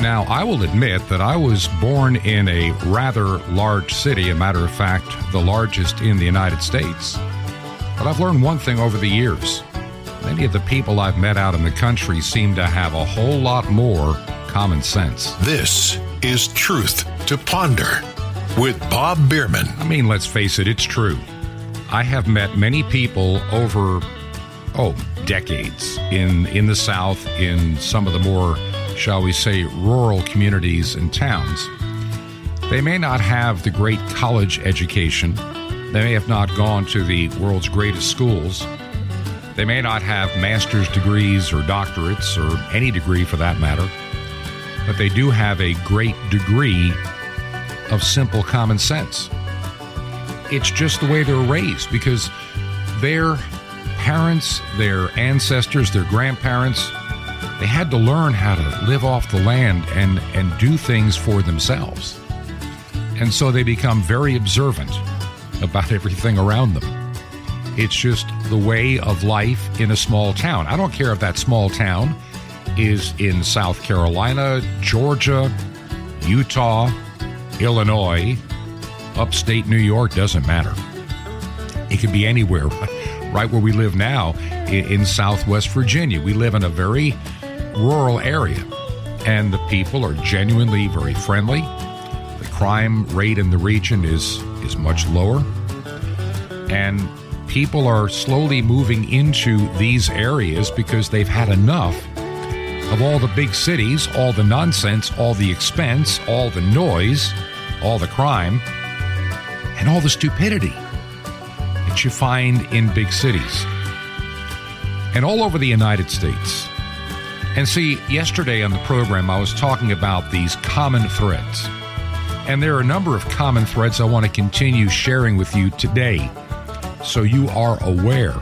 Now, I will admit that I was born in a rather large city, a matter of fact, the largest in the United States. But I've learned one thing over the years. Many of the people I've met out in the country seem to have a whole lot more common sense. This is Truth to Ponder with Bob Bierman. I mean, let's face it, it's true. I have met many people over, decades in the South, in some of the more, shall we say, rural communities and towns. They may not have the great college education. They may have not gone to the world's greatest schools. They may not have master's degrees or doctorates or any degree for that matter, but they do have a great degree of simple common sense. It's just the way they're raised because their parents, their ancestors, their grandparents, they had to learn how to live off the land and do things for themselves. And so they become very observant about everything around them. It's just the way of life in a small town. I don't care if that small town is in South Carolina, Georgia, Utah, Illinois, upstate New York, doesn't matter. It could be anywhere, right where we live now in Southwest Virginia. We live in a very rural area, and the people are genuinely very friendly. The crime rate in the region is much lower, and people are slowly moving into these areas because they've had enough of all the big cities, all the nonsense, all the expense, all the noise, all the crime, and all the stupidity that you find in big cities and all over the United States. And see, yesterday on the program, I was talking about these common threads. And there are a number of common threads I want to continue sharing with you today, so you are aware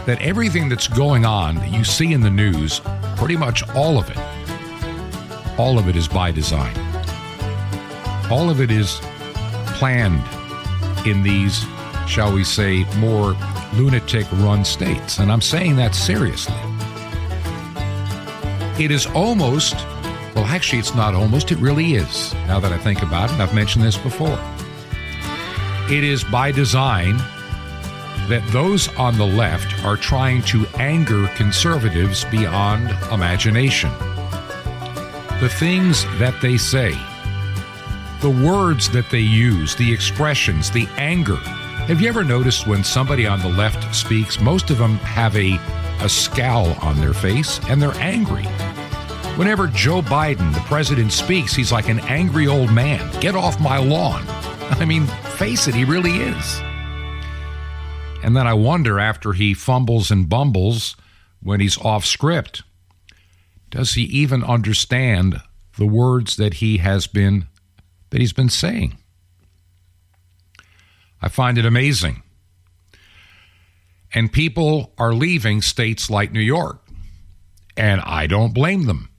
that everything that's going on that you see in the news, pretty much all of it is by design. All of it is planned in these, shall we say, more lunatic-run states. And I'm saying that seriously. It is almost, well, actually, it's not almost, it really is, now that I think about it, and I've mentioned this before. It is by design that those on the left are trying to anger conservatives beyond imagination. The things that they say, the words that they use, the expressions, the anger. Have you ever noticed when somebody on the left speaks, most of them have a scowl on their face and they're angry. Whenever Joe Biden, the president, speaks, he's like an angry old man. Get off my lawn. I mean, face it, he really is. And then I wonder, after he fumbles and bumbles when he's off script, does he even understand the words that he's been saying? I find it amazing. And people are leaving states like New York, and I don't blame them.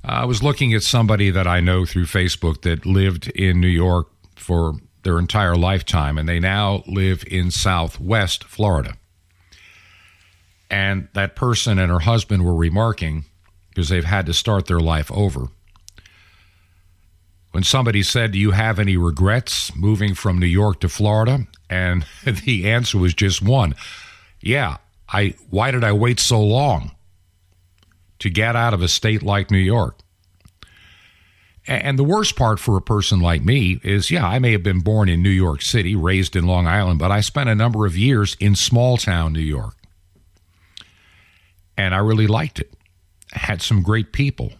I was looking at somebody that I know through Facebook that lived in New York for their entire lifetime, and they now live in Southwest Florida. And that person and her husband were remarking, because they've had to start their life over, when somebody said, "Do you have any regrets moving from New York to Florida?" And the answer was just one. Yeah, why did I wait so long to get out of a state like New York? And the worst part for a person like me is, yeah, I may have been born in New York City, raised in Long Island, but I spent a number of years in small town New York. And I really liked it. I had some great people.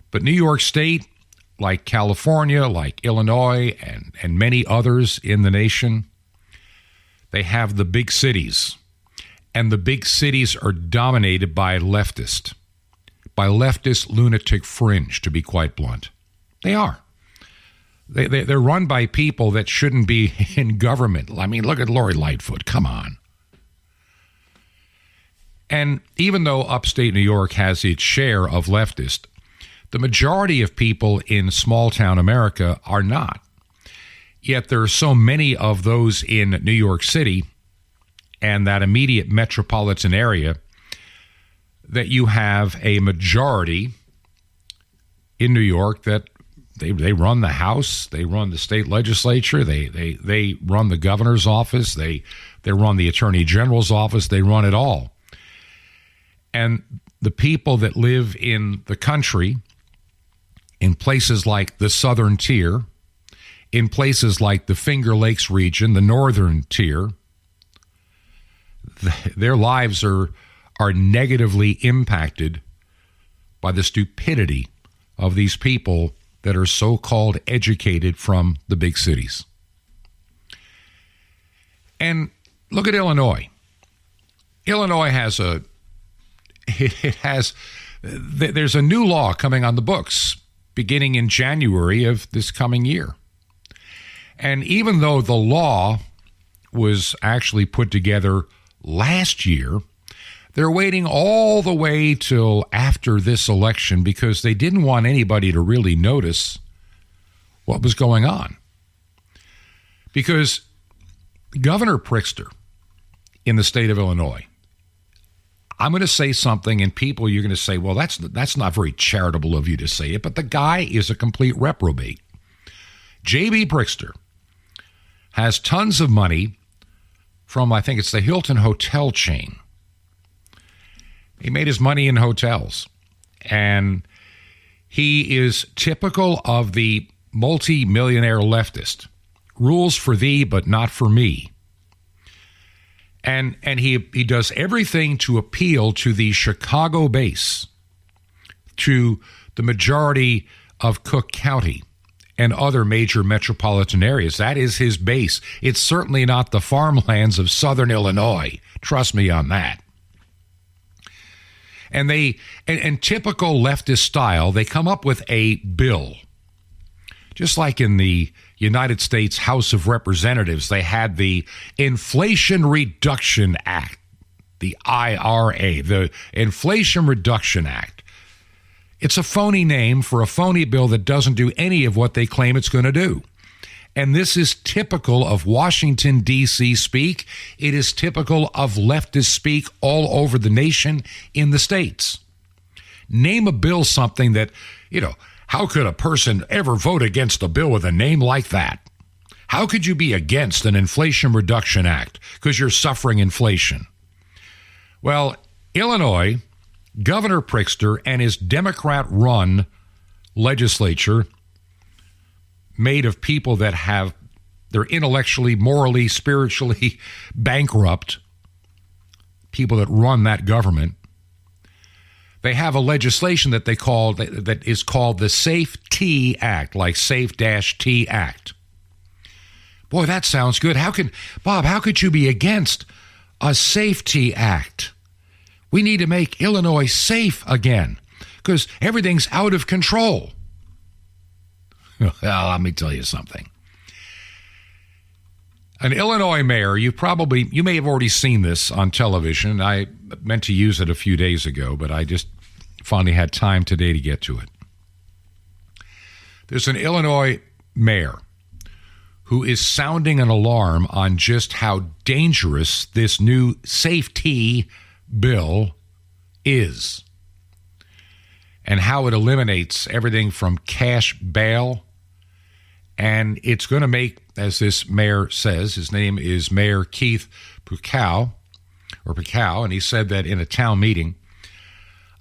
But New York State, like California, like Illinois, and many others in the nation, they have the big cities. And the big cities are dominated by leftist lunatic fringe, to be quite blunt. They are. They're run by people that shouldn't be in government. I mean, look at Lori Lightfoot. Come on. And even though upstate New York has its share of leftist, the majority of people in small-town America are not. Yet there are so many of those in New York City and that immediate metropolitan area that you have a majority in New York that they run the House, they run the state legislature, they run the governor's office, they run the attorney general's office, they run it all. And the people that live in the country, in places like the southern tier, in places like the Finger Lakes region, the northern tier, their lives are negatively impacted by the stupidity of these people that are so-called educated from the big cities. And look at Illinois. Illinois there's a new law coming on the books beginning in January of this coming year. And even though the law was actually put together last year, they're waiting all the way till after this election because they didn't want anybody to really notice what was going on. Because Governor Pritzker in the state of Illinois, I'm going to say something and people, you're going to say, well, that's not very charitable of you to say it, but the guy is a complete reprobate. J.B. Pritzker has tons of money from, I think it's the Hilton hotel chain. He made his money in hotels, and he is typical of the multi-millionaire leftist. Rules for thee, but not for me. And he does everything to appeal to the Chicago base, to the majority of Cook County and other major metropolitan areas. That is his base. It's certainly not the farmlands of southern Illinois. Trust me on that. And in typical leftist style, they come up with a bill. Just like in the United States House of Representatives, they had the Inflation Reduction Act, the IRA, the Inflation Reduction Act. It's a phony name for a phony bill that doesn't do any of what they claim it's going to do. And this is typical of Washington, D.C. speak. It is typical of leftist speak all over the nation in the states. Name a bill something that, how could a person ever vote against a bill with a name like that? How could you be against an Inflation Reduction Act because you're suffering inflation? Well, Illinois, Governor Pritzker and his Democrat-run legislature, made of people that they're intellectually, morally, spiritually bankrupt, people that run that government. They have a legislation that is called the Safe T Act, like Safe-T Act. Boy, that sounds good. Bob, how could you be against a Safety Act? We need to make Illinois safe again because everything's out of control. Well, let me tell you something. An Illinois mayor, you may have already seen this on television. I meant to use it a few days ago, but I just finally had time today to get to it. There's an Illinois mayor who is sounding an alarm on just how dangerous this new safety bill is and how it eliminates everything from cash bail. And it's going to make, as this mayor says, his name is Mayor Keith Pukow, and he said that in a town meeting,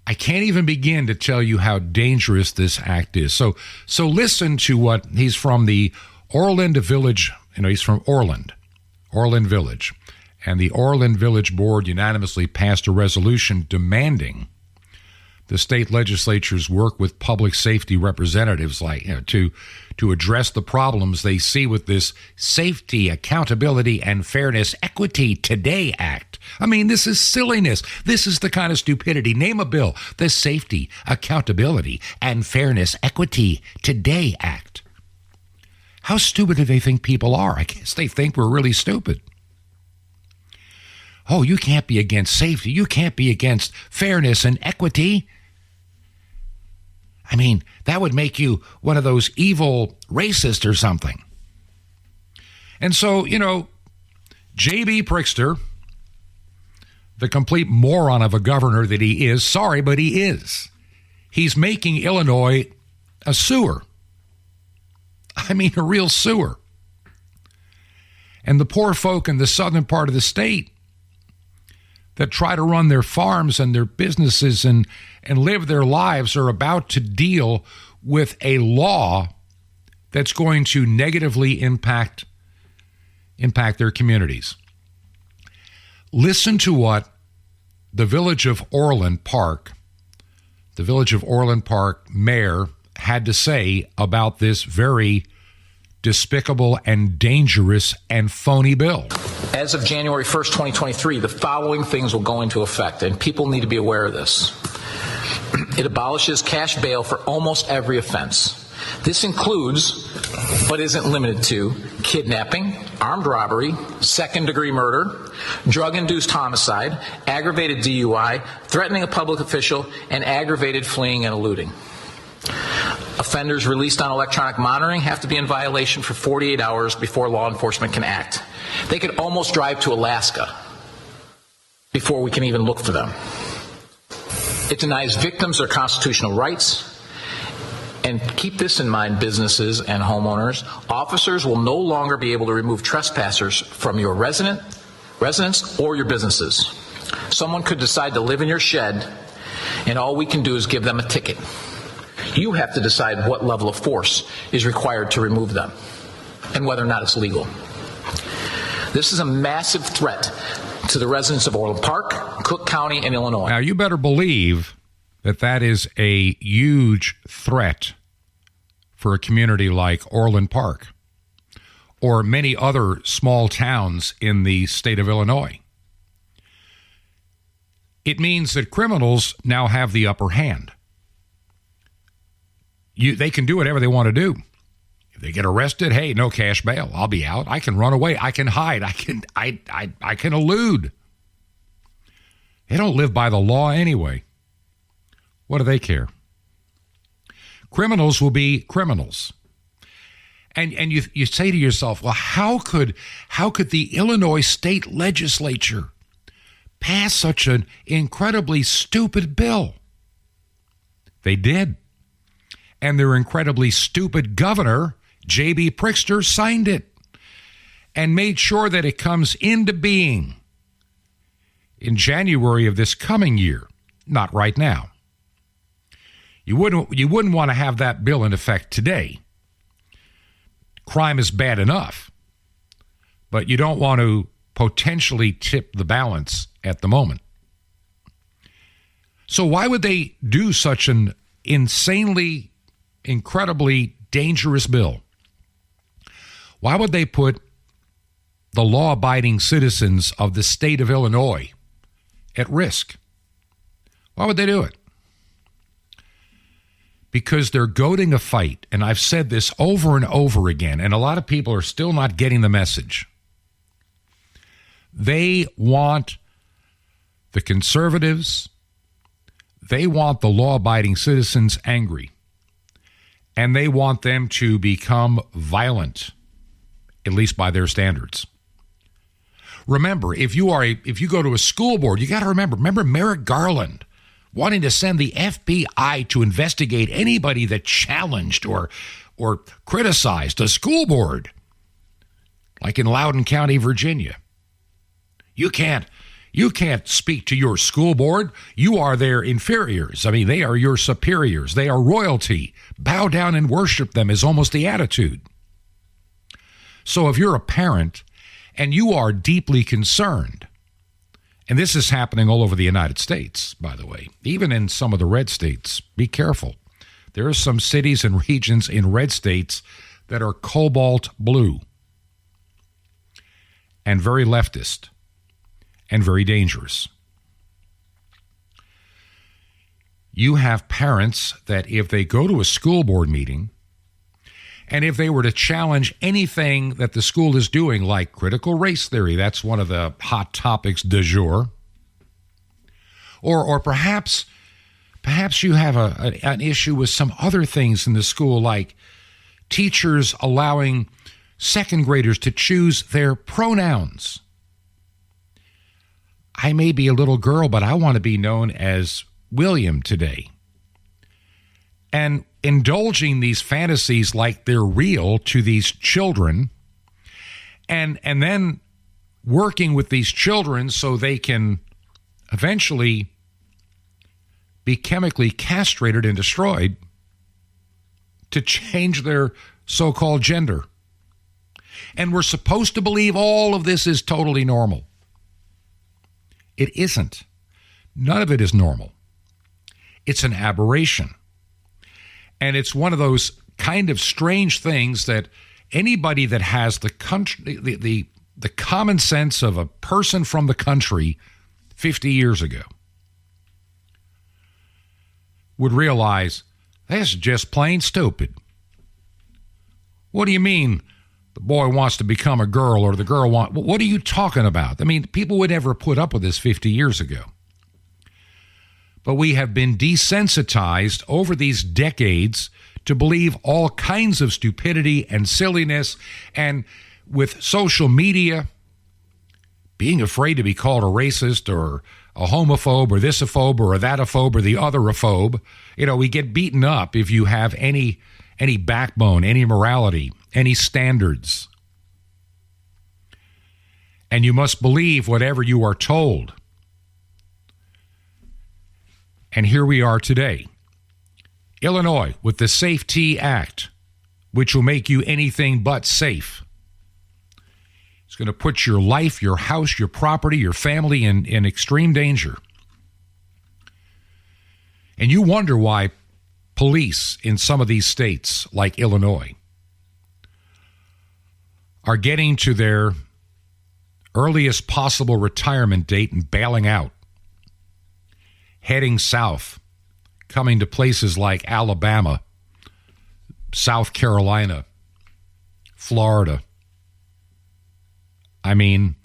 I can't even begin to tell you how dangerous this act is. So listen to what he's from the Orland Village. He's from Orland Village. And the Orland Village Board unanimously passed a resolution demanding the state legislatures work with public safety representatives to address the problems they see with this Safety, Accountability, and Fairness Equity Today Act. I mean, this is silliness. This is the kind of stupidity. Name a bill. The Safety, Accountability, and Fairness Equity Today Act. How stupid do they think people are? I guess they think we're really stupid. Oh, you can't be against safety. You can't be against fairness and equity. I mean, that would make you one of those evil racists or something. And so, J.B. Pritzker, the complete moron of a governor that he is, sorry, but he is. He's making Illinois A sewer. I mean, a real sewer. And the poor folk in the southern part of the state that try to run their farms and their businesses and live their lives are about to deal with a law that's going to negatively impact their communities. Listen to what the Village of Orland Park mayor had to say about this very despicable and dangerous and phony bill. As of January 1st, 2023, the following things will go into effect, and people need to be aware of this. It abolishes cash bail for almost every offense. This includes, but isn't limited to, kidnapping, armed robbery, second-degree murder, drug-induced homicide, aggravated DUI, threatening a public official, and aggravated fleeing and eluding. Offenders released on electronic monitoring have to be in violation for 48 hours before law enforcement can act. They could almost drive to Alaska before we can even look for them. It denies victims their constitutional rights. And keep this in mind, businesses and homeowners. Officers will no longer be able to remove trespassers from your residence or your businesses. Someone could decide to live in your shed, and all we can do is give them a ticket. You have to decide what level of force is required to remove them and whether or not it's legal. This is a massive threat to the residents of Orland Park, Cook County, and Illinois. Now, you better believe that is a huge threat for a community like Orland Park or many other small towns in the state of Illinois. It means that criminals now have the upper hand. They can do whatever they want to do. If they get arrested, hey, no cash bail. I'll be out. I can run away. I can hide. I can elude. They don't live by the law anyway. What do they care? Criminals will be criminals. And you say to yourself, well, how could the Illinois state legislature pass such an incredibly stupid bill? They did. And their incredibly stupid governor, J.B. Pritzker, signed it and made sure that it comes into being in January of this coming year, not right now. You wouldn't want to have that bill in effect today. Crime is bad enough, but you don't want to potentially tip the balance at the moment. So why would they do such an insanely, incredibly dangerous bill? Why would they put the law-abiding citizens of the state of Illinois at risk? Why would they do it? Because they're goading a fight, and I've said this over and over again, and a lot of people are still not getting the message. They want the conservatives, they want the law-abiding citizens angry, and they want them to become violent, at least by their standards. Remember, if you go to a school board, you got to remember Merrick Garland wanting to send the FBI to investigate anybody that challenged or criticized a school board, like in Loudoun County, Virginia. You can't speak to your school board. You are their inferiors. I mean, they are your superiors. They are royalty. Bow down and worship them is almost the attitude. So if you're a parent and you are deeply concerned, and this is happening all over the United States, by the way, even in some of the red states, be careful. There are some cities and regions in red states that are cobalt blue and very leftist and very dangerous. You have parents that if they go to a school board meeting and if they were to challenge anything that the school is doing, like critical race theory, that's one of the hot topics du jour, or perhaps you have an issue with some other things in the school, like teachers allowing second graders to choose their pronouns. I may be a little girl, but I want to be known as William today. and indulging these fantasies like they're real to these children, and then working with these children so they can eventually be chemically castrated and destroyed to change their so-called gender. And we're supposed to believe all of this is totally normal. It isn't. None of it is normal. It's an aberration. And it's one of those kind of strange things that anybody that has the common sense of a person from the country 50 years ago would realize that's just plain stupid. What do you mean the boy wants to become a girl or the girl wants... What are you talking about? I mean, people would never put up with this 50 years ago. But we have been desensitized over these decades to believe all kinds of stupidity and silliness. And with social media, being afraid to be called a racist or a homophobe or thisophobe or a thatophobe or the otheraphobe, we get beaten up if you have any backbone, any morality, any standards. And you must believe whatever you are told. And here we are today. Illinois with the Safety Act, which will make you anything but safe. It's going to put your life, your house, your property, your family in extreme danger. And you wonder why police in some of these states, like Illinois, are getting to their earliest possible retirement date and bailing out, heading south, coming to places like Alabama, South Carolina, Florida. And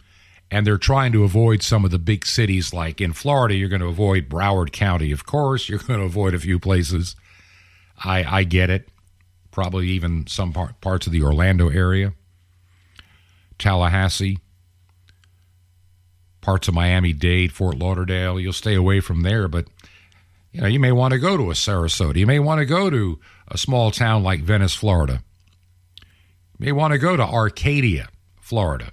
they're trying to avoid some of the big cities. Like in Florida, you're going to avoid Broward County, of course. You're going to avoid a few places. I get it. Probably even some parts of the Orlando area, Tallahassee, parts of Miami-Dade, Fort Lauderdale. You'll stay away from there, but you may want to go to a Sarasota. You may want to go to a small town like Venice, Florida. You may want to go to Arcadia, Florida.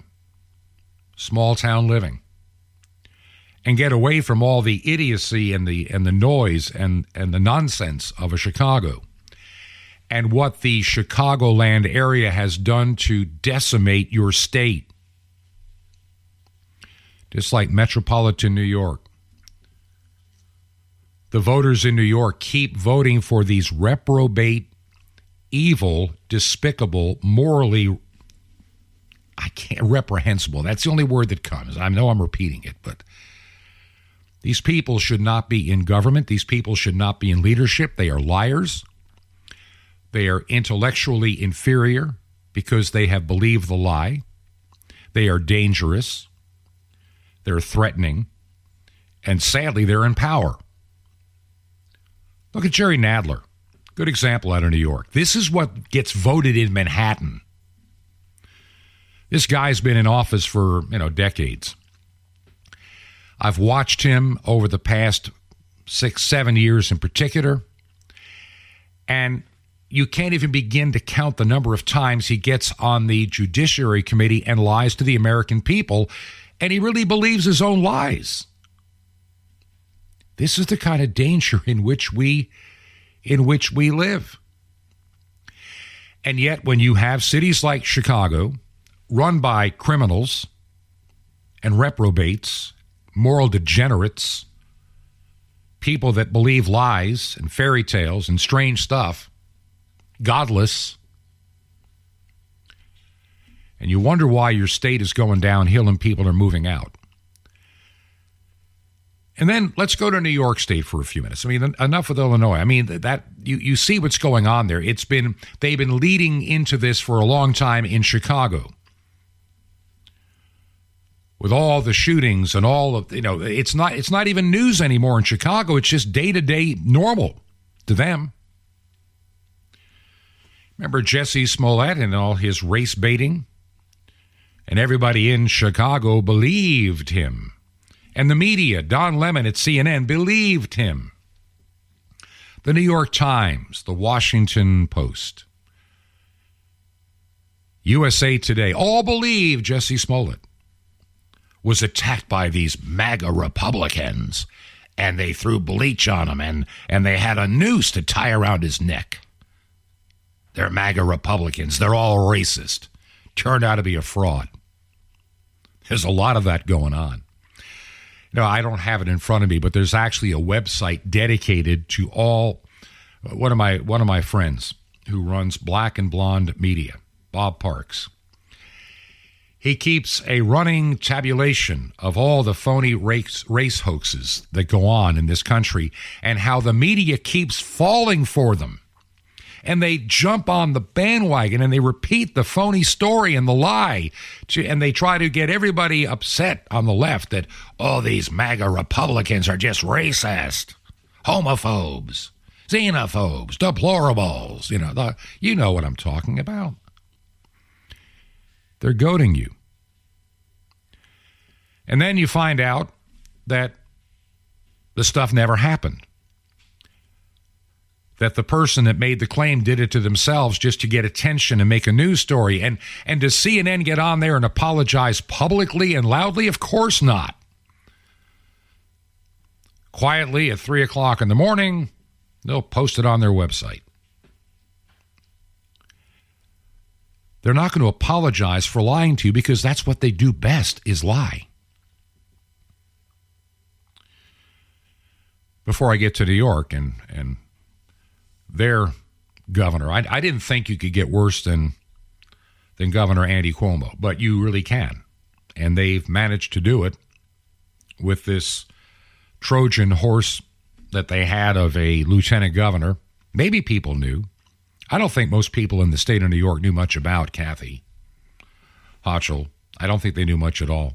Small town living. And get away from all the idiocy and the noise and the nonsense of a Chicago. And what the Chicagoland area has done to decimate your state. Just like metropolitan New York. The voters in New York keep voting for these reprobate, evil, despicable, morally reprehensible. That's the only word that comes. I know I'm repeating it, but these people should not be in government. These people should not be in leadership. They are liars. They are intellectually inferior because they have believed the lie. They are dangerous. They're threatening. And sadly, they're in power. Look at Jerry Nadler. Good example out of New York. This is what gets voted in Manhattan. This guy's been in office for, decades. I've watched him over the past 6-7 years in particular, and you can't even begin to count the number of times he gets on the Judiciary Committee and lies to the American people, and he really believes his own lies. This is the kind of danger in which we live. And yet, when you have cities like Chicago, run by criminals and reprobates, moral degenerates, people that believe lies and fairy tales and strange stuff, godless, and you wonder why your state is going downhill and people are moving out. And then let's go to New York State for a few minutes. Enough with Illinois. That you see what's going on there. They've been leading into this for a long time in Chicago. With all the shootings and all of, it's not even news anymore in Chicago. It's just day-to-day normal to them. Remember Jesse Smollett and all his race baiting? And everybody in Chicago believed him. And the media, Don Lemon at CNN, believed him. the New York Times, the Washington Post, USA Today, all believe Jussie Smollett was attacked by these MAGA Republicans, and they threw bleach on him, and they had a noose to tie around his neck. They're MAGA Republicans. They're all racist. Turned out to be a fraud. There's a lot of that going on. No, I don't have it in front of me, but there's actually a website dedicated to all. One of my friends who runs Black and Blonde Media, Bob Parks. He keeps a running tabulation of all the phony race hoaxes that go on in this country and how the media keeps falling for them. And they jump on the bandwagon and they repeat the phony story and the lie. And they try to get everybody upset on the left that, oh, these MAGA Republicans are just racist, homophobes, xenophobes, deplorables. You know what I'm talking about. They're goading you. And then you find out that the stuff never happened. That the person that made the claim did it to themselves just to get attention and make a news story. And does CNN get on there and apologize publicly and loudly? Of course not. Quietly at 3 o'clock in the morning, they'll post it on their website. They're not going to apologize for lying to you because that's what they do best, is lie. Before I get to New York and their governor, I didn't think you could get worse than Governor Andy Cuomo, but you really can. And they've managed to do it with this Trojan horse that they had of a lieutenant governor. Maybe people knew. I don't think most people in the state of New York knew much about Kathy Hochul. I don't think they knew much at all.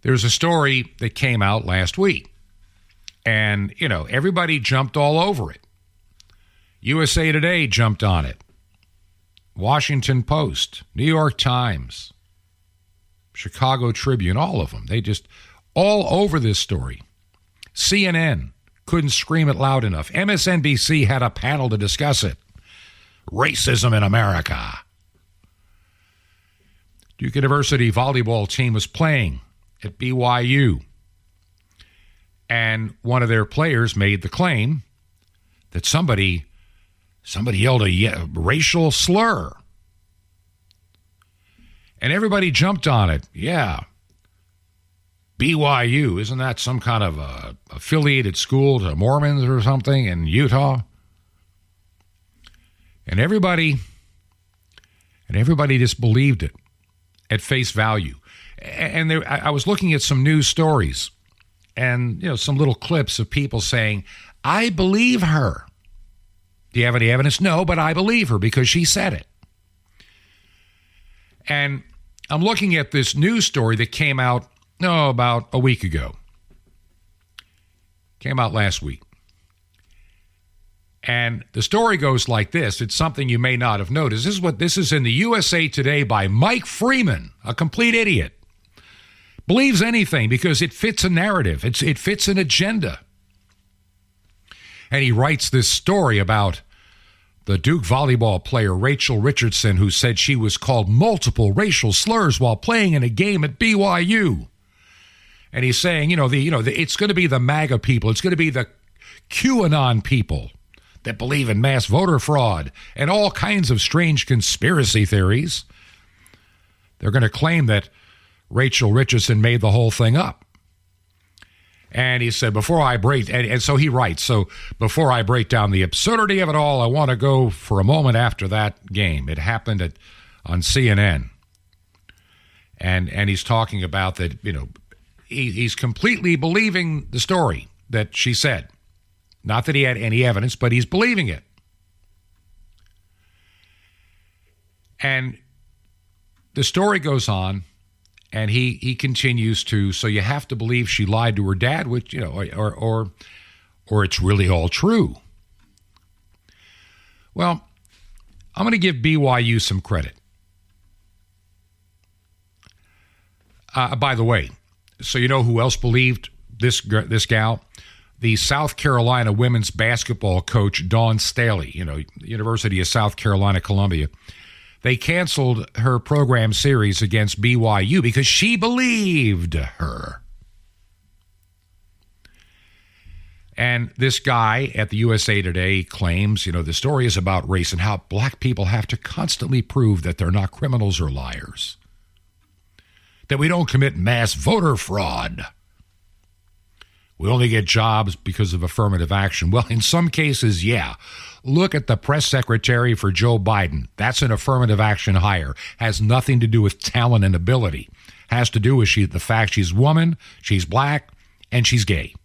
There's a story that came out last week. And, everybody jumped all over it. USA Today jumped on it. Washington Post, New York Times, Chicago Tribune, all of them. They just all over this story. CNN couldn't scream it loud enough. MSNBC had a panel to discuss it. Racism in America. Duke University volleyball team was playing at BYU. And one of their players made the claim that somebody yelled a racial slur. And everybody jumped on it. Yeah. BYU, isn't that some kind of affiliated school to Mormons or something in Utah? And everybody just believed it at face value. And I was looking at some news stories and, some little clips of people saying, I believe her. Do you have any evidence? No, but I believe her because she said it. And I'm looking at this news story that came out, about a week ago. Came out last week. And the story goes like this. It's something you may not have noticed. This is in the USA Today by Mike Freeman, a complete idiot. Believes anything because it fits a narrative. It fits an agenda. And he writes this story about the Duke volleyball player Rachel Richardson, who said she was called multiple racial slurs while playing in a game at BYU. And he's saying, it's going to be the MAGA people. It's going to be the QAnon people that believe in mass voter fraud and all kinds of strange conspiracy theories. They're going to claim that Rachel Richardson made the whole thing up. And he said, before I break down the absurdity of it all, I want to go for a moment after that game. It happened on CNN. And he's talking about that, he's completely believing the story that she said. Not that he had any evidence, but he's believing it. And the story goes on. And he continues to, so you have to believe she lied to her dad, which, or it's really all true. Well, I'm going to give BYU some credit. By the way, so you know who else believed this gal? the South Carolina women's basketball coach, Dawn Staley, University of South Carolina, Columbia, they canceled her program series against BYU because she believed her. And this guy at the USA Today claims, the story is about race and how black people have to constantly prove that they're not criminals or liars, that we don't commit mass voter fraud. We only get jobs because of affirmative action. Well, in some cases, yeah. Look at the press secretary for Joe Biden. That's an affirmative action hire. Has nothing to do with talent and ability. Has to do with the fact she's a woman, she's black, and she's gay.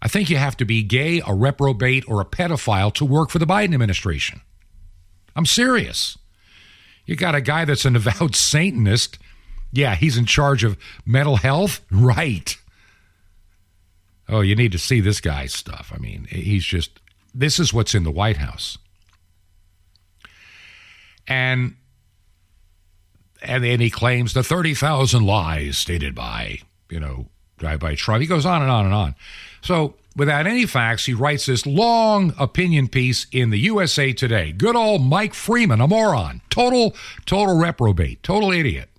I think you have to be gay, a reprobate, or a pedophile to work for the Biden administration. I'm serious. You got a guy that's an avowed Satanist. Yeah, he's in charge of mental health? Right. Oh, you need to see this guy's stuff. I mean, this is what's in the White House. And he claims the 30,000 lies stated by Trump. He goes on and on and on. So without any facts, he writes this long opinion piece in the USA Today. Good old Mike Freeman, a moron, total reprobate, total idiot.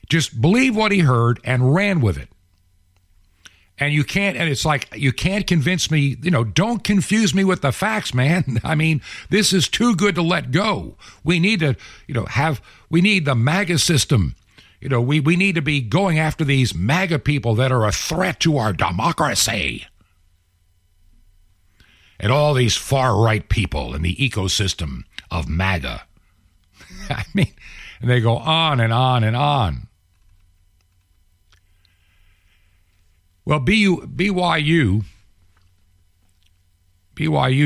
Just believed what he heard and ran with it. And it's like, you can't convince me, don't confuse me with the facts, man. I mean, this is too good to let go. We need to, we need the MAGA system. We need to be going after these MAGA people that are a threat to our democracy. And all these far-right people in the ecosystem of MAGA. I mean, and they go on and on and on. Well, BYU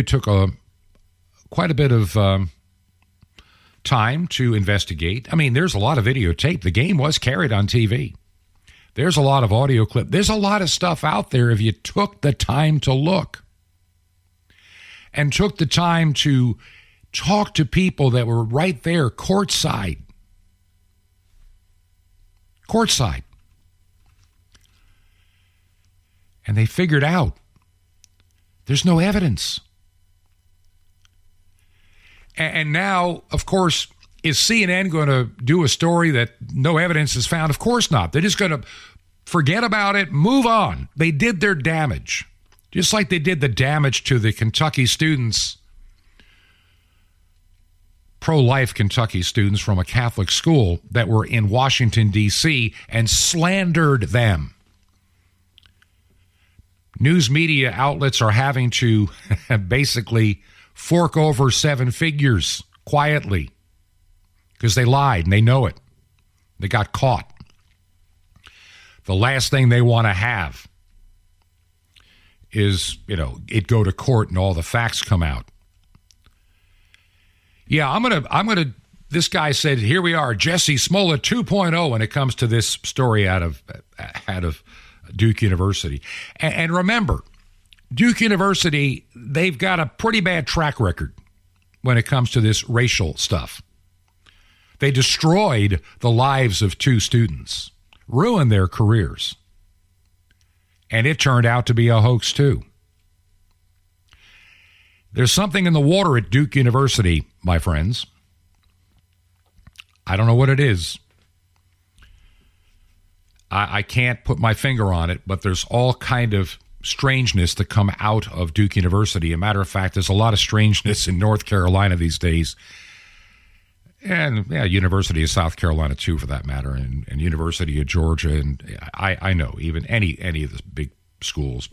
took quite a bit of time to investigate. I mean, there's a lot of videotape. The game was carried on TV. There's a lot of audio clip. There's a lot of stuff out there if you took the time to look and took the time to talk to people that were right there courtside. And they figured out there's no evidence. And now, of course, is CNN going to do a story that no evidence is found? Of course not. They're just going to forget about it, move on. They did their damage, just like they did the damage to the Kentucky students, pro-life Kentucky students from a Catholic school that were in Washington, D.C., and slandered them. News media outlets are having to basically fork over 7 figures quietly because they lied and they know it. They got caught. The last thing they want to have is, it go to court and all the facts come out. Yeah, I'm gonna. This guy said, here we are, Jesse Smollett 2.0 when it comes to this story out of Duke University. And remember, Duke University, they've got a pretty bad track record when it comes to this racial stuff. They destroyed the lives of 2 students, ruined their careers. And it turned out to be a hoax too. There's something in the water at Duke University, my friends. I don't know what it is. I can't put my finger on it, but there's all kind of strangeness that come out of Duke University. As a matter of fact, there's a lot of strangeness in North Carolina these days. And University of South Carolina too, for that matter, and University of Georgia, and I know even any of the big schools,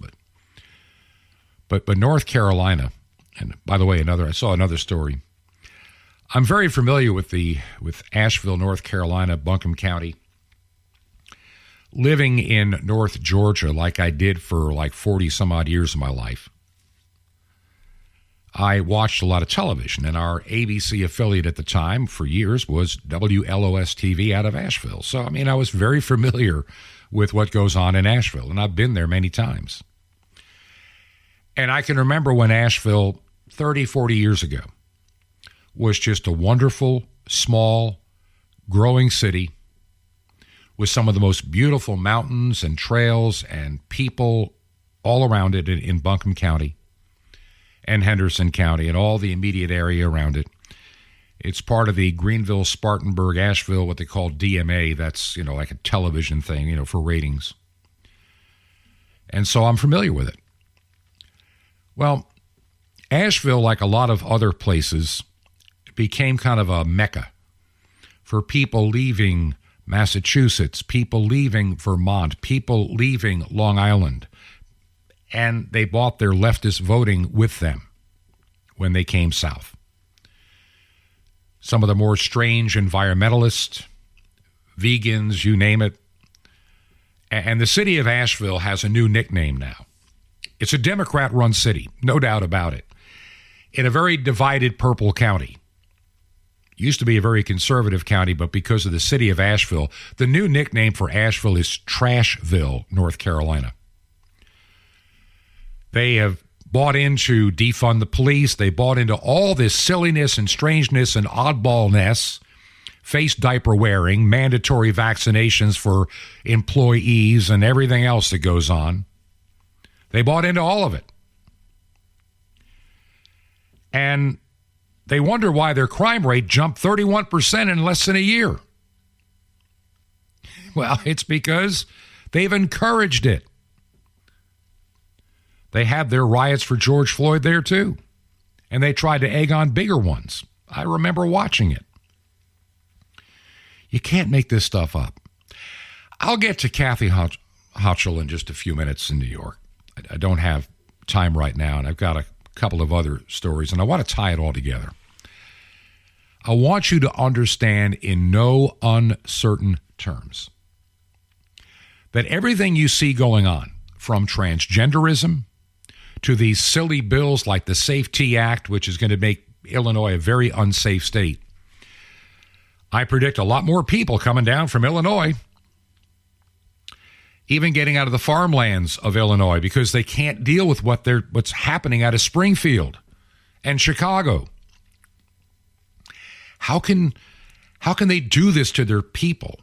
but North Carolina, and by the way, I saw another story. I'm very familiar with Asheville, North Carolina, Buncombe County. Living in North Georgia like I did for like 40 some odd years of my life, I watched a lot of television, and our ABC affiliate at the time for years was WLOS TV out of Asheville. So, I was very familiar with what goes on in Asheville, and I've been there many times. And I can remember when Asheville 30, 40 years ago was just a wonderful, small, growing city with some of the most beautiful mountains and trails and people all around it in Buncombe County and Henderson County and all the immediate area around it. It's part of the Greenville, Spartanburg, Asheville, what they call DMA. That's, like a television thing, for ratings. And so I'm familiar with it. Well, Asheville, like a lot of other places, became kind of a mecca for people leaving Massachusetts, people leaving Vermont, people leaving Long Island. And they brought their leftist voting with them when they came south. Some of the more strange environmentalists, vegans, you name it. And the city of Asheville has a new nickname now. It's a Democrat-run city, no doubt about it, in a very divided purple county. Used to be a very conservative county, but because of the city of Asheville, the new nickname for Asheville is Trashville, North Carolina. They have bought into defund the police. They bought into all this silliness and strangeness and oddballness, face diaper wearing, mandatory vaccinations for employees, and everything else that goes on. They bought into all of it. And they wonder why their crime rate jumped 31% in less than a year. Well, it's because they've encouraged it. They had their riots for George Floyd there, too. And they tried to egg on bigger ones. I remember watching it. You can't make this stuff up. I'll get to Kathy Hochul in just a few minutes in New York. I don't have time right now, and I've got a couple of other stories, and I want to tie it all together. I want you to understand in no uncertain terms that everything you see going on, from transgenderism to these silly bills like the Safety Act, which is going to make Illinois a very unsafe state. I predict a lot more people coming down from Illinois, even getting out of the farmlands of Illinois, because they can't deal with what's happening out of Springfield and Chicago. How can they do this to their people?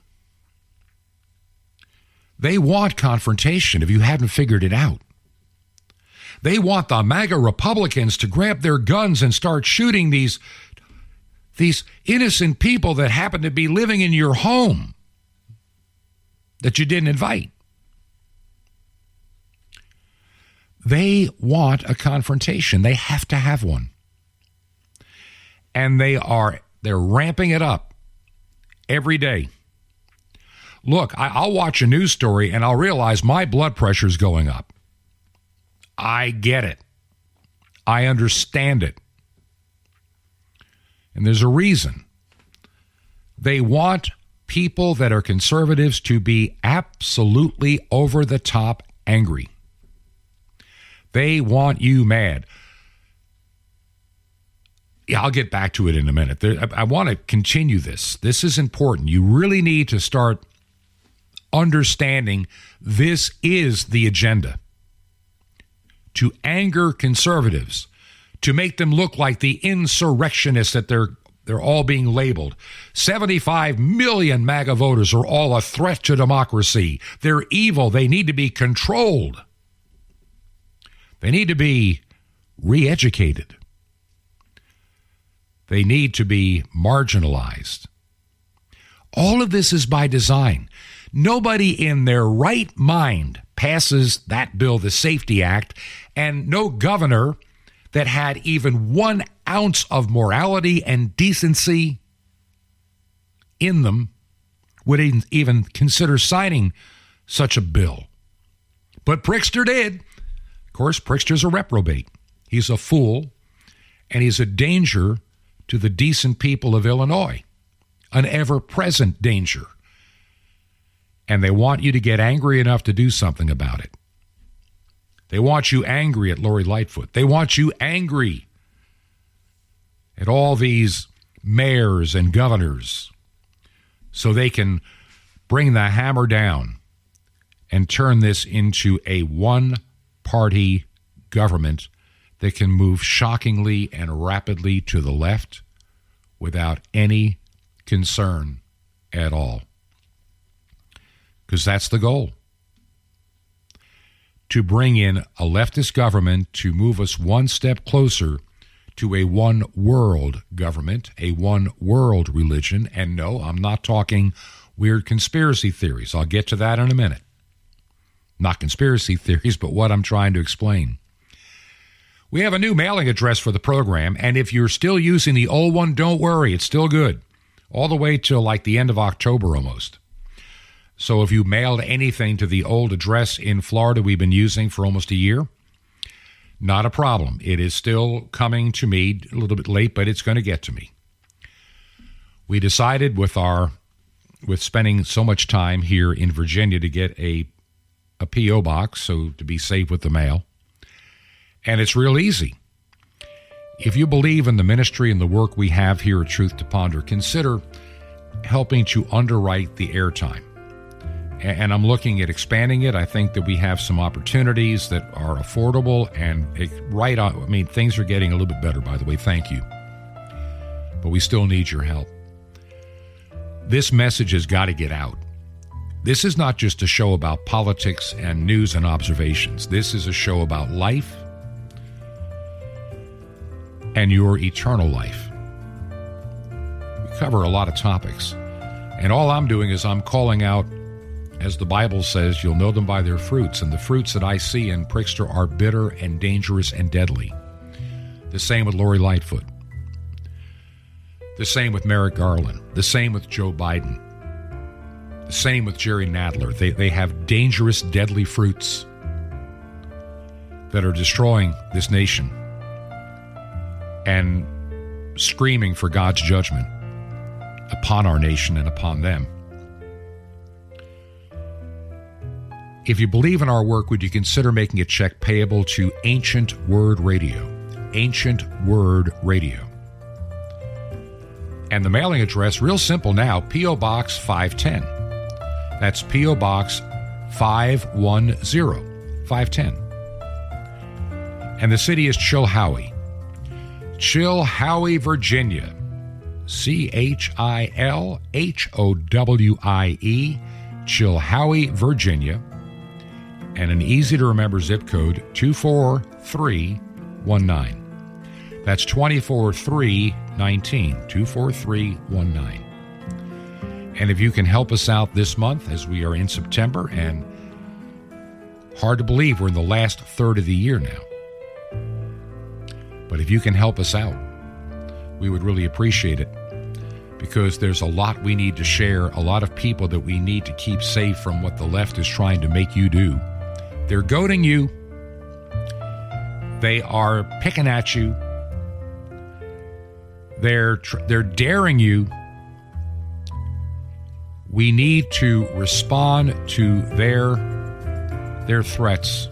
They want confrontation, if you haven't figured it out. They want the MAGA Republicans to grab their guns and start shooting these innocent people that happen to be living in your home that you didn't invite. They want a confrontation. They have to have one. And they're ramping it up every day. Look, I'll watch a news story and I'll realize my blood pressure's going up. I get it. I understand it. And there's a reason. They want people that are conservatives to be absolutely over the top angry. They want you mad. Yeah, I'll get back to it in a minute. I want to continue this. This is important. You really need to start understanding this is the agenda. To anger conservatives, to make them look like the insurrectionists that they're all being labeled. 75 million MAGA voters are all a threat to democracy. They're evil. They need to be controlled. They need to be re-educated. They need to be marginalized. All of this is by design. Nobody in their right mind passes that bill, the Safety Act, and no governor that had even 1 ounce of morality and decency in them would even consider signing such a bill. But Pritzker did. Of course, Pritzker's a reprobate. He's a fool, and he's a danger to the decent people of Illinois, an ever-present danger. And they want you to get angry enough to do something about it. They want you angry at Lori Lightfoot. They want you angry at all these mayors and governors so they can bring the hammer down and turn this into a one-party government that can move shockingly and rapidly to the left without any concern at all. because that's the goal. To bring in a leftist government to move us one step closer to a one-world government, a one-world religion. And no, I'm not talking weird conspiracy theories. I'll get to that in a minute. Not conspiracy theories, but what I'm trying to explain. We have a new mailing address for the program, and if you're still using the old one, don't worry, it's still good. All the way till like the end of October almost. So if you mailed anything to the old address in Florida we've been using for almost a year, not a problem. It is still coming to me a little bit late, but it's going to get to me. We decided with spending so much time here in Virginia to get a P.O. box, so to be safe with the mail. And it's real easy. If you believe in the ministry and the work we have here at Truth to Ponder, consider helping to underwrite the airtime. And I'm looking at expanding it. I think that we have some opportunities that are affordable and right on. I mean, things are getting a little bit better, by the way. Thank you. But we still need your help. This message has got to get out. This is not just a show about politics and news and observations. This is a show about life and your eternal life. We cover a lot of topics. And all I'm doing is I'm calling out, as the Bible says, you'll know them by their fruits. And the fruits that I see in Prickster are bitter and dangerous and deadly. The same with Lori Lightfoot. The same with Merrick Garland. The same with Joe Biden. The same with Jerry Nadler. They have dangerous, deadly fruits that are destroying this nation and screaming for God's judgment upon our nation and upon them. If you believe in our work, would you consider making a check payable to Ancient Word Radio? Ancient Word Radio. And the mailing address, real simple now, P.O. Box 510. That's P.O. Box 510. And the city is Chilhowie. Chilhowie, Virginia. Chilhowie. Chilhowie, Virginia. And an easy-to-remember zip code, 24319. That's 24319, 24319. And if you can help us out this month, as we are in September, and hard to believe we're in the last third of the year now. But if you can help us out, we would really appreciate it, because there's a lot we need to share, a lot of people that we need to keep safe from what the left is trying to make you do. They're goading you. They are picking at you. They're daring you. We need to respond to their threats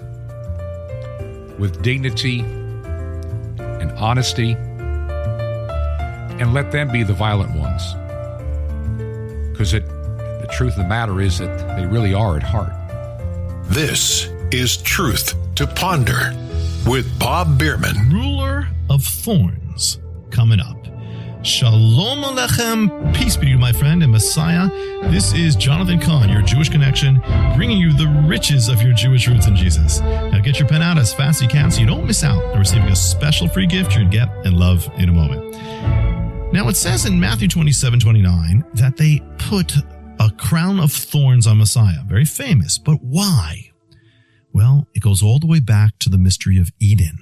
with dignity and honesty, and let them be the violent ones. Because the truth of the matter is that they really are at heart. This is Truth to Ponder with Bob Bierman. Ruler of Thorns, coming up. Shalom Aleichem, peace be to you, my friend and Messiah. This is Jonathan Kahn, your Jewish connection, bringing you the riches of your Jewish roots in Jesus. Now get your pen out as fast as you can so you don't miss out on receiving a special free gift you're going to get and love in a moment. Now it says in Matthew 27:29 that they put a crown of thorns on Messiah. Very famous, but why? Well, it goes all the way back to the mystery of Eden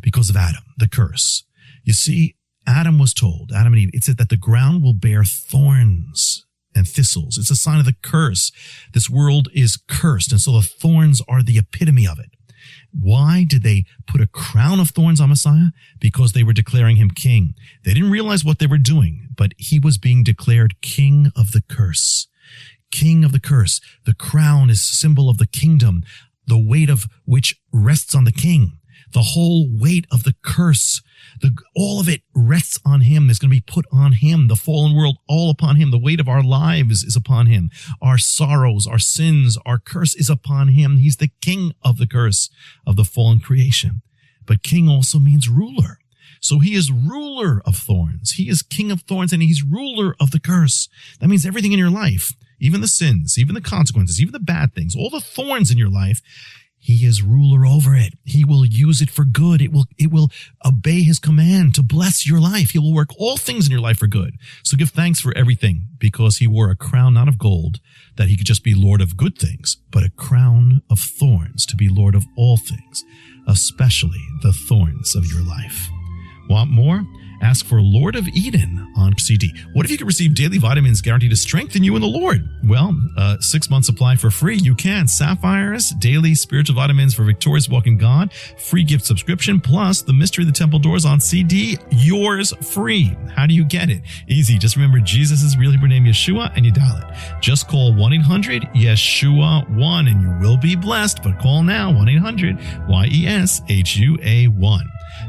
because of Adam, the curse. You see, Adam was told, Adam and Eve, it said that the ground will bear thorns and thistles. It's a sign of the curse. This world is cursed, and so the thorns are the epitome of it. Why did they put a crown of thorns on Messiah? Because they were declaring him king. They didn't realize what they were doing, but he was being declared king of the curse. King of the curse. The crown is a symbol of the kingdom, the weight of which rests on the king. The whole weight of the curse, all of it rests on him. It's going to be put on him. The fallen world, all upon him. The weight of our lives is upon him. Our sorrows, our sins, our curse is upon him. He's the king of the curse of the fallen creation. But king also means ruler. So he is ruler of thorns. He is king of thorns, and he's ruler of the curse. That means everything in your life, even the sins, even the consequences, even the bad things, all the thorns in your life, he is ruler over it. He will use it for good. It will obey his command to bless your life. He will work all things in your life for good. So give thanks for everything, because he wore a crown not of gold, that he could just be Lord of good things, but a crown of thorns to be Lord of all things, especially the thorns of your life. Want more? Ask for Lord of Eden on CD. What if you could receive daily vitamins guaranteed to strengthen you in the Lord? Well, 6 months supply for free. You can. Sapphires, daily spiritual vitamins for victorious walk in God, free gift subscription, plus the Mystery of the Temple Doors on CD, yours free. How do you get it? Easy. Just remember Jesus' real Hebrew name, Yeshua, and you dial it. Just call 1-800-YESHUA-1 and you will be blessed. But call now, 1-800-YESHUA-1.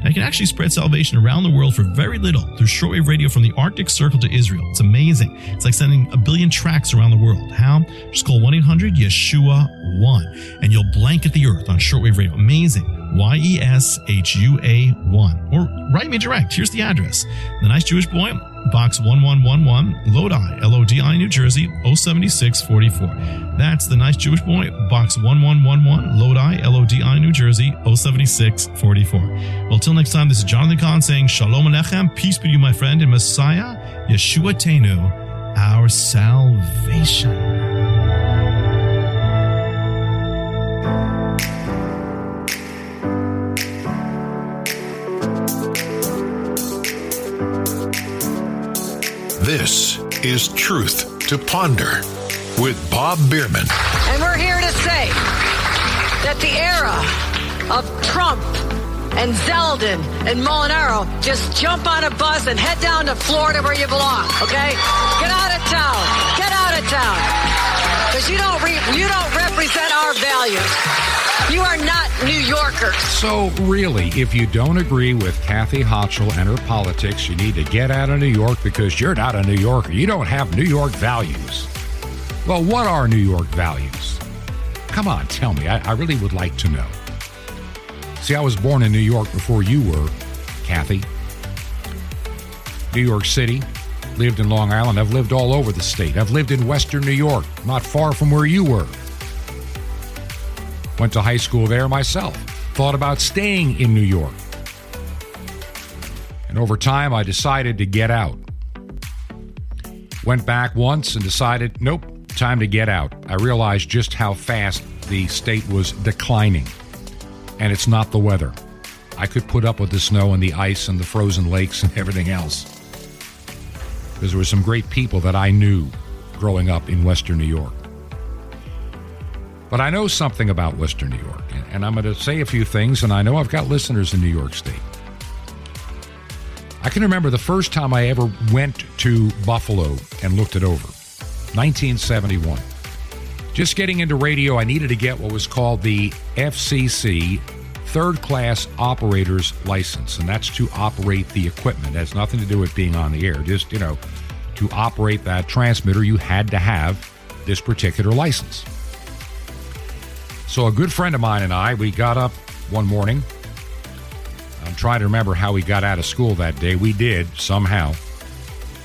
Now, you can actually spread salvation around the world for very little through shortwave radio from the Arctic Circle to Israel. It's amazing. It's like sending 1 billion tracks around the world. How? Just call 1-800-YESHUA-1 and you'll blanket the earth on shortwave radio. Amazing. YESHUA-1. Or write me direct. Here's the address. The Nice Jewish Boy, Box 1111, Lodi, Lodi, New Jersey, 07644. That's The Nice Jewish Boy, Box 1111, Lodi, Lodi, New Jersey, 07644. Well, till next time, this is Jonathan Kahn saying Shalom Aleichem, peace be to you, my friend, and Messiah, Yeshua Tenu, our salvation. This is Truth to Ponder with Bob Bierman. And we're here to say that the era of Trump and Zeldin and Molinaro, just jump on a bus and head down to Florida where you belong, okay? Get out of town. Get out of town. Because you don't represent our values. You are not New Yorkers. So really, if you don't agree with Kathy Hochul and her politics, you need to get out of New York because you're not a New Yorker. You don't have New York values. Well, what are New York values? Come on, tell me. I really would like to know. See, I was born in New York before you were, Kathy. New York City, lived in Long Island. I've lived all over the state. I've lived in Western New York, not far from where you were. Went to high school there myself. Thought about staying in New York. And over time, I decided to get out. Went back once and decided, nope, time to get out. I realized just how fast the state was declining. And it's not the weather. I could put up with the snow and the ice and the frozen lakes and everything else. Because there were some great people that I knew growing up in Western New York. But I know something about Western New York, and I'm going to say a few things, and I know I've got listeners in New York State. I can remember the first time I ever went to Buffalo and looked it over, 1971. Just getting into radio, I needed to get what was called the FCC third-class operator's license, and that's to operate the equipment. It has nothing to do with being on the air. Just, to operate that transmitter, you had to have this particular license. So a good friend of mine and I, we got up one morning. I'm trying to remember how we got out of school that day. We did, somehow.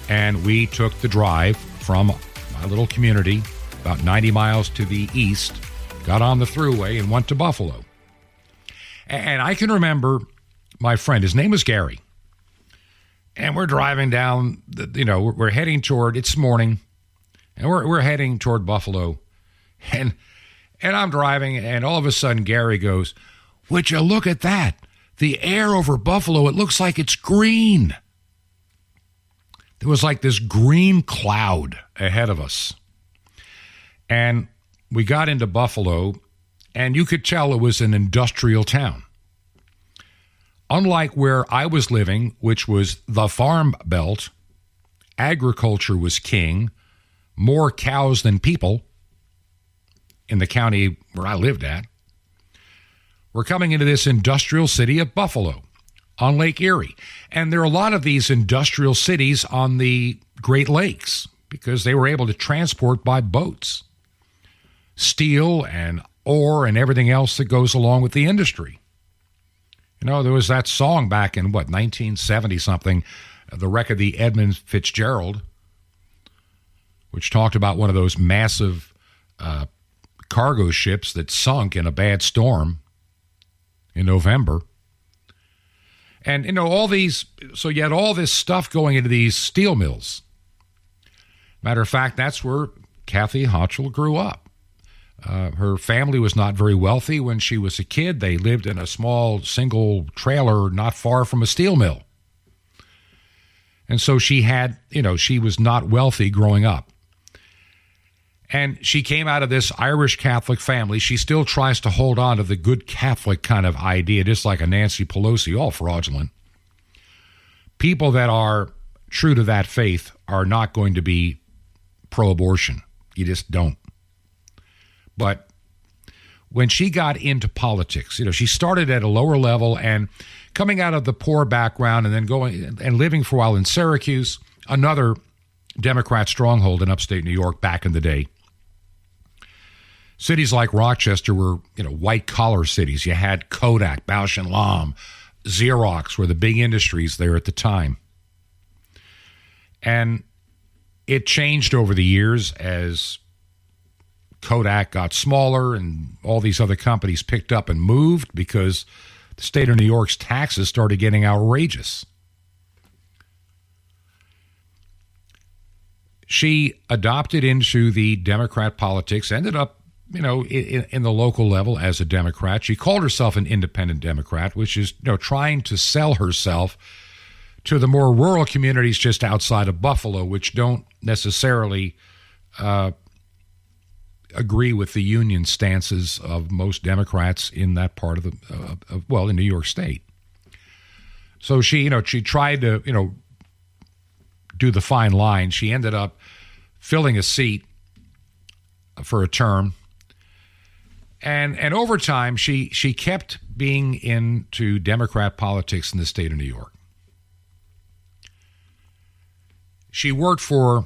And we took the drive from my little community, about 90 miles to the east, got on the thruway and went to Buffalo. And I can remember my friend, his name was Gary. And we're driving down, we're heading toward, it's morning, and we're heading toward Buffalo. And I'm driving, and all of a sudden, Gary goes, "Would you look at that? The air over Buffalo, it looks like it's green." There was like this green cloud ahead of us. And we got into Buffalo, and you could tell it was an industrial town. Unlike where I was living, which was the Farm Belt, agriculture was king, more cows than people. In the county where I lived at. We're coming into this industrial city of Buffalo on Lake Erie. And there are a lot of these industrial cities on the Great Lakes because they were able to transport by boats. Steel and ore and everything else that goes along with the industry. There was that song back in, 1970-something, the wreck of the Edmund Fitzgerald. which talked about one of those massive cargo ships that sunk in a bad storm in November. And, so you had all this stuff going into these steel mills. Matter of fact, that's where Kathy Hochul grew up. Her family was not very wealthy when she was a kid. They lived in a small single trailer not far from a steel mill. And so she had, she was not wealthy growing up. And she came out of this Irish Catholic family. She still tries to hold on to the good Catholic kind of idea, just like a Nancy Pelosi, all fraudulent. People that are true to that faith are not going to be pro-abortion. You just don't. But when she got into politics, she started at a lower level and coming out of the poor background and then going and living for a while in Syracuse, another Democrat stronghold in upstate New York back in the day. Cities like Rochester were, white-collar cities. You had Kodak, Bausch & Lomb, Xerox were the big industries there at the time. And it changed over the years as Kodak got smaller and all these other companies picked up and moved because the state of New York's taxes started getting outrageous. She adopted into the Democrat politics, ended up, in the local level as a Democrat. She called herself an independent Democrat, which is, trying to sell herself to the more rural communities just outside of Buffalo, which don't necessarily agree with the union stances of most Democrats in that part of in New York State. So she tried to, do the fine line. She ended up filling a seat for a term. And over time, she kept being into Democrat politics in the state of New York. She worked for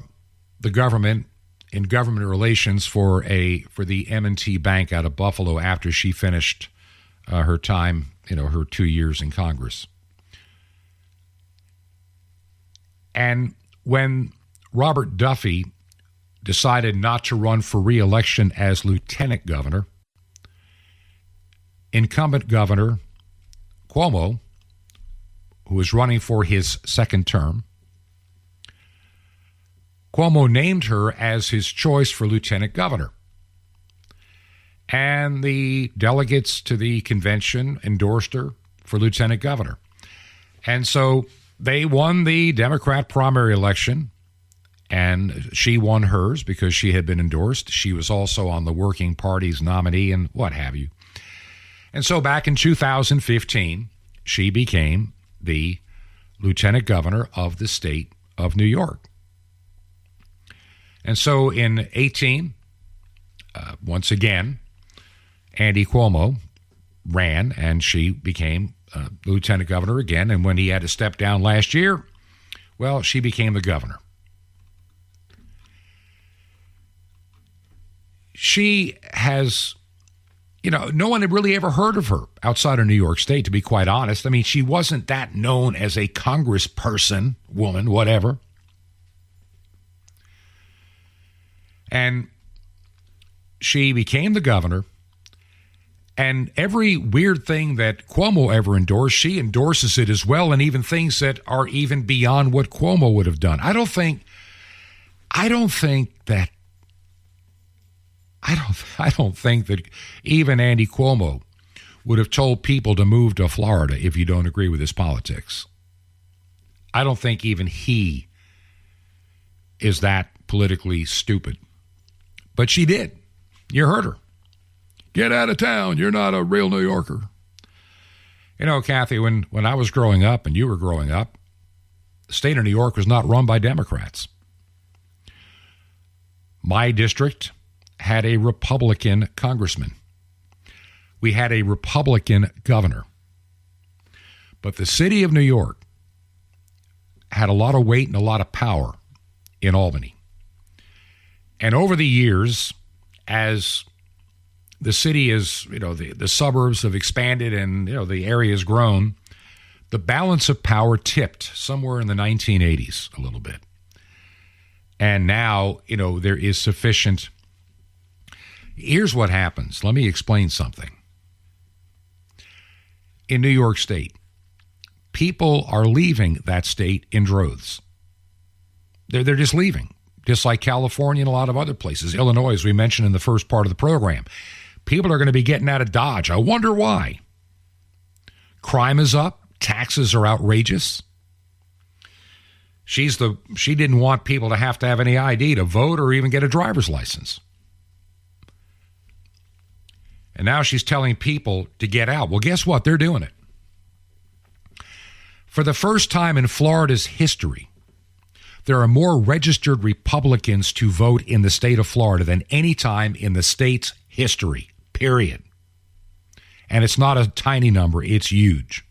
the government in government relations for the M&T Bank out of Buffalo after she finished her time, her 2 years in Congress. And when Robert Duffy decided not to run for re-election as lieutenant governor, incumbent Governor Cuomo, who was running for his second term, Cuomo named her as his choice for lieutenant governor. And the delegates to the convention endorsed her for lieutenant governor. And so they won the Democrat primary election, and she won hers because she had been endorsed. She was also on the working party's nominee and what have you. And so back in 2015, she became the lieutenant governor of the state of New York. And so in 18, once again, Andy Cuomo ran and she became lieutenant governor again. And when he had to step down last year, well, she became the governor. She has, no one had really ever heard of her outside of New York State, to be quite honest. I mean, she wasn't that known as a congressperson, woman, whatever. And she became the governor. And every weird thing that Cuomo ever endorsed, she endorses it as well, and even things that are even beyond what Cuomo would have done. I don't think that even Andy Cuomo would have told people to move to Florida if you don't agree with his politics. I don't think even he is that politically stupid. But she did. You heard her. Get out of town. You're not a real New Yorker. Kathy, when I was growing up and you were growing up, the state of New York was not run by Democrats. My district had a Republican congressman. We had a Republican governor. But the city of New York had a lot of weight and a lot of power in Albany. And over the years, as the city is, the suburbs have expanded and, the area has grown, the balance of power tipped somewhere in the 1980s a little bit. And now, there is sufficient. Here's what happens. Let me explain something. In New York State, people are leaving that state in droves. They're just leaving, just like California and a lot of other places. Illinois, as we mentioned in the first part of the program. People are going to be getting out of Dodge. I wonder why. Crime is up. Taxes are outrageous. She didn't want people to have any ID to vote or even get a driver's license. And now she's telling people to get out. Well, guess what? They're doing it. For the first time in Florida's history, there are more registered Republicans to vote in the state of Florida than any time in the state's history, period. And it's not a tiny number, it's huge.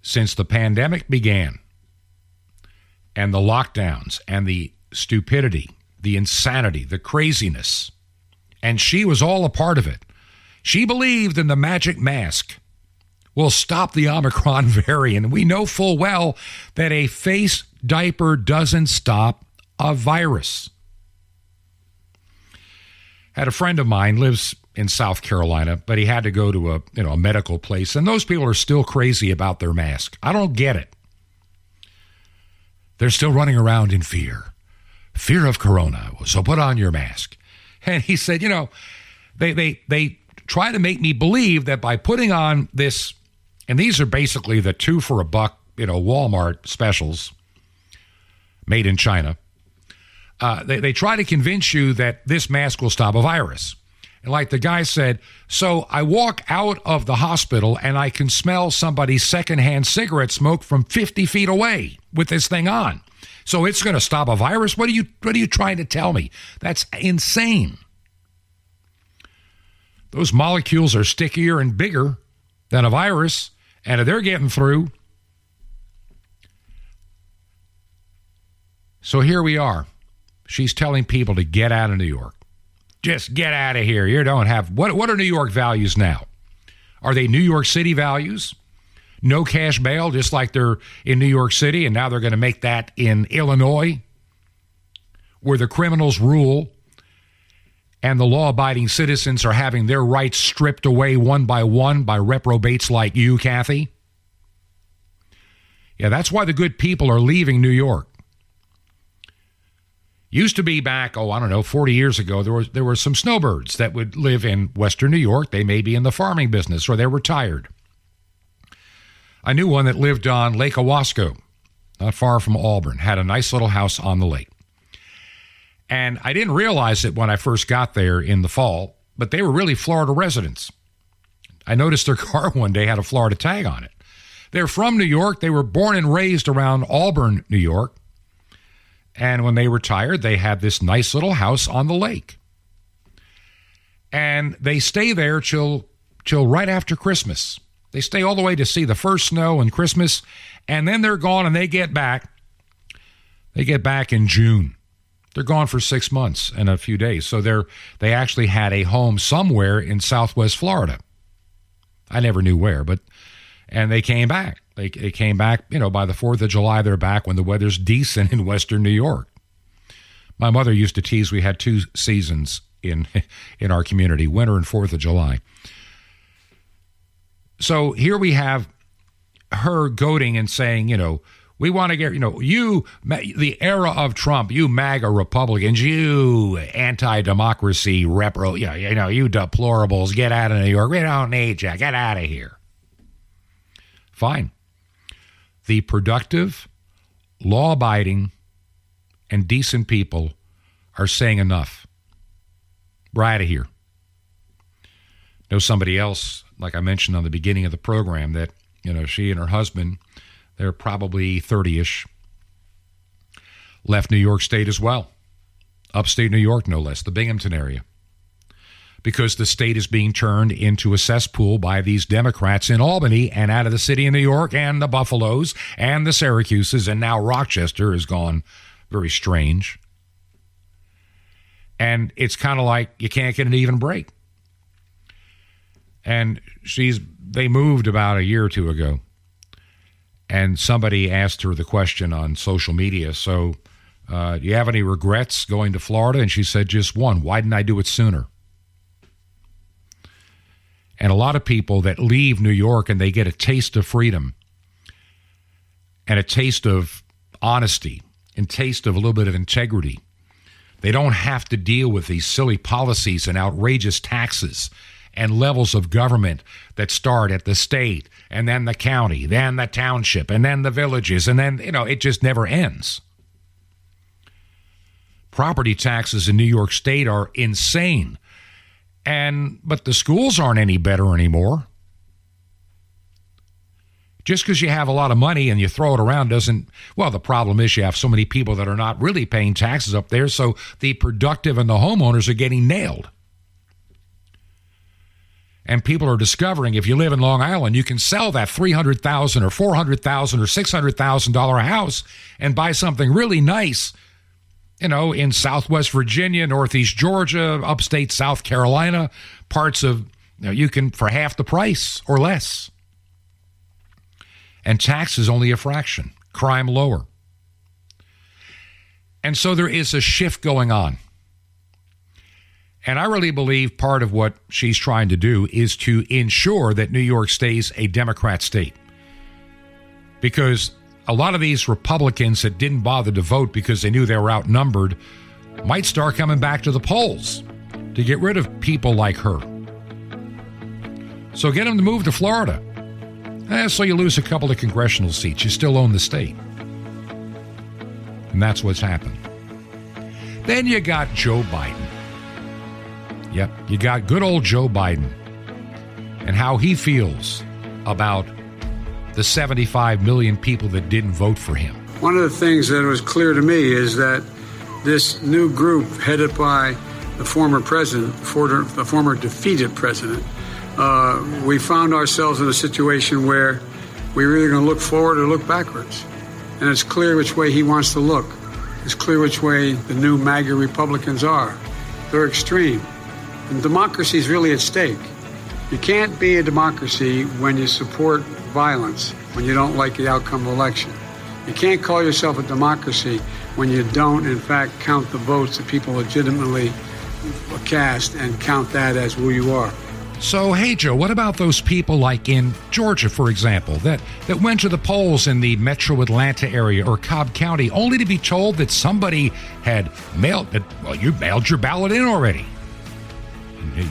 Since the pandemic began, and the lockdowns, and the stupidity, the insanity, the craziness, and she was all a part of it. She believed in the magic mask will stop the Omicron variant. We know full well that a face diaper doesn't stop a virus. Had a friend of mine, lives in South Carolina, but he had to go to a medical place, and those people are still crazy about their mask. I don't get it. They're still running around in fear of corona, so put on your mask. And he said, they try to make me believe that by putting on this, and these are basically the 2 for $1, Walmart specials made in China. They try to convince you that this mask will stop a virus. And like the guy said, so I walk out of the hospital and I can smell somebody's secondhand cigarette smoke from 50 feet away with this thing on. So it's going to stop a virus? What are you trying to tell me? That's insane. Those molecules are stickier and bigger than a virus, and if they're getting through. So here we are. She's telling people to get out of New York. Just get out of here. You don't have... What are New York values now? Are they New York City values? No cash bail, just like they're in New York City, and now they're going to make that in Illinois, where the criminals rule and the law-abiding citizens are having their rights stripped away one by reprobates like you, Kathy. Yeah, that's why the good people are leaving New York. Used to be back, 40 years ago, there were some snowbirds that would live in Western New York. They may be in the farming business or they're retired. I knew one that lived on Lake Owasco, not far from Auburn, had a nice little house on the lake. And I didn't realize it when I first got there in the fall, but they were really Florida residents. I noticed their car one day had a Florida tag on it. They're from New York. They were born and raised around Auburn, New York. And when they retired, they had this nice little house on the lake. And they stay there till right after Christmas. They stay all the way to see the first snow and Christmas, and then they're gone and they get back. They get back in June. They're gone for 6 months and a few days. So they actually had a home somewhere in Southwest Florida. I never knew where, and they came back. They came back, by the 4th of July, they're back when the weather's decent in Western New York. My mother used to tease we had 2 seasons in our community, winter and 4th of July. So here we have her goading and saying, we want to get, you, the era of Trump, you MAGA Republicans, you anti-democracy you deplorables, get out of New York. We don't need you. Get out of here. Fine. The productive, law-abiding, and decent people are saying enough. We're out of here. Know somebody else, like I mentioned on the beginning of the program, that, she and her husband, they're probably 30-ish, left New York State as well. Upstate New York, no less, the Binghamton area. Because the state is being turned into a cesspool by these Democrats in Albany and out of the city of New York and the Buffaloes and the Syracuses, and now Rochester has gone very strange. And it's kind of like you can't get an even break. And they moved about a year or two ago. And somebody asked her the question on social media, so do you have any regrets going to Florida? And she said, just one. Why didn't I do it sooner? And a lot of people that leave New York and they get a taste of freedom and a taste of honesty and taste of a little bit of integrity. They don't have to deal with these silly policies and outrageous taxes and levels of government that start at the state and then the county, then the township, and then the villages, and then, it just never ends. Property taxes in New York State are insane. But the schools aren't any better anymore. Just because you have a lot of money and you throw it around the problem is you have so many people that are not really paying taxes up there, so the productive and the homeowners are getting nailed. And people are discovering if you live in Long Island, you can sell that $300,000 or $400,000 or $600,000 house and buy something really nice, in Southwest Virginia, Northeast Georgia, upstate South Carolina, parts of, you can for half the price or less. And tax is only a fraction, crime lower. And so there is a shift going on. And I really believe part of what she's trying to do is to ensure that New York stays a Democrat state. Because a lot of these Republicans that didn't bother to vote because they knew they were outnumbered might start coming back to the polls to get rid of people like her. So get them to move to Florida. So you lose a couple of congressional seats. You still own the state. And that's what's happened. Then you got Joe Biden. Yep, you got good old Joe Biden and how he feels about the 75 million people that didn't vote for him. One of the things that was clear to me is that this new group headed by the former president, the former defeated president, we found ourselves in a situation where we're either going to look forward or look backwards. And it's clear which way he wants to look. It's clear which way the new MAGA Republicans are. They're extreme. And democracy is really at stake. You can't be a democracy when you support violence, when you don't like the outcome of election. You can't call yourself a democracy when you don't, in fact, count the votes that people legitimately cast and count that as who you are. So, hey, Joe, what about those people like in Georgia, for example, that went to the polls in the metro Atlanta area or Cobb County only to be told that somebody had you mailed your ballot in already?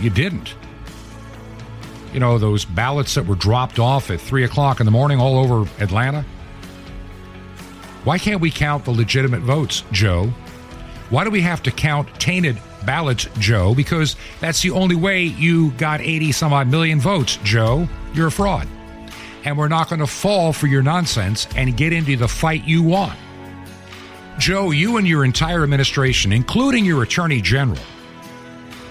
You didn't. Those ballots that were dropped off at 3 o'clock in the morning all over Atlanta? Why can't we count the legitimate votes, Joe? Why do we have to count tainted ballots, Joe? Because that's the only way you got 80-some-odd million votes, Joe. You're a fraud. And we're not going to fall for your nonsense and get into the fight you want. Joe, you and your entire administration, including your attorney general,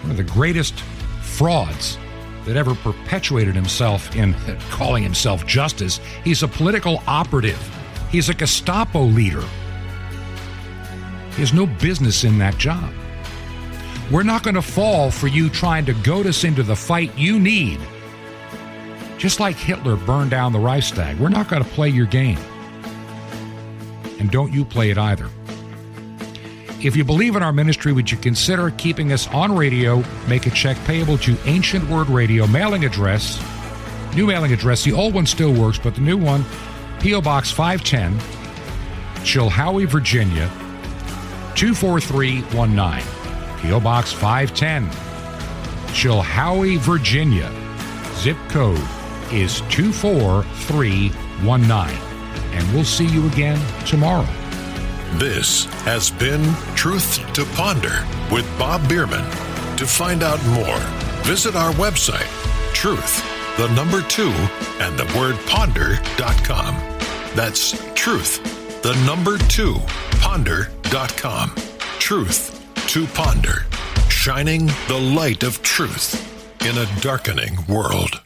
one of the greatest frauds that ever perpetuated himself in calling himself justice. He's a political operative. He's a Gestapo leader. He has no business in that job. We're not going to fall for you trying to goad us into the fight you need. Just like Hitler burned down the Reichstag, we're not going to play your game. And don't you play it either. If you believe in our ministry, would you consider keeping us on radio? Make a check payable to Ancient Word Radio, mailing address, new mailing address. The old one still works, but the new one, P.O. Box 510, Chilhowie, Virginia, 24319. P.O. Box 510, Chilhowie, Virginia. Zip code is 24319. And we'll see you again tomorrow. This has been Truth to Ponder with Bob Bierman. To find out more, visit our website, truth2ponder.com. That's truth2ponder.com. Truth to Ponder, shining the light of truth in a darkening world.